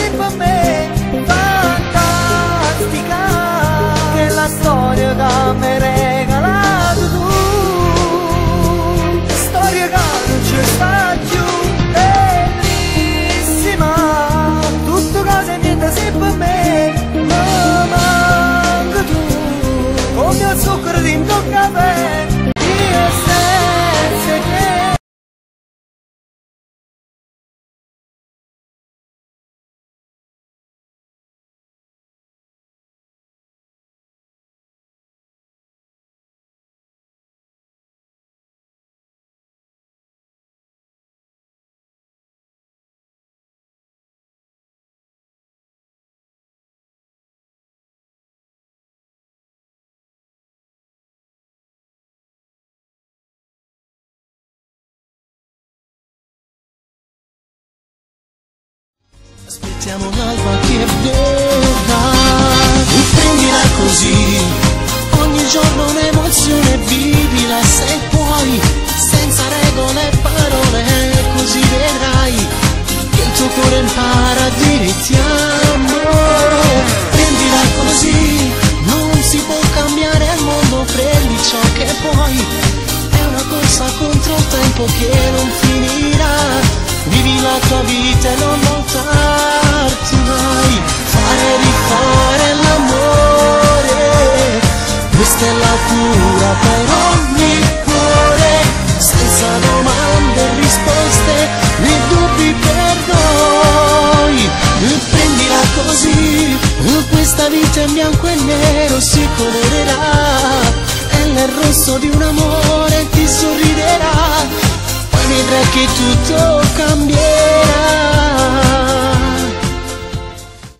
sei per me fantastica, che la storia che mi hai regalato tu, storia che non ci sta più, bellissima, tutto cose e niente sei per me, ma manca tu, come il zucchero dentro il caffè, io senza te. Aspettiamo l'alba che verrà, prendila così, ogni giorno un'emozione, vivila se puoi, senza regole e parole, così vedrai che il tuo cuore impara a dire ti amo. Prendila così, non si può cambiare il mondo, prendi ciò che puoi, è una corsa contro il tempo che non finirà. Vivi la tua vita e non voltarti mai, fare e rifare l'amore, questa è la cura per ogni cuore, senza domande e risposte né dubbi per noi. Prendila così, questa vita in bianco e nero si colorerà, e nel rosso di un amore ti sorriderà, vedrai che tutto cambierà.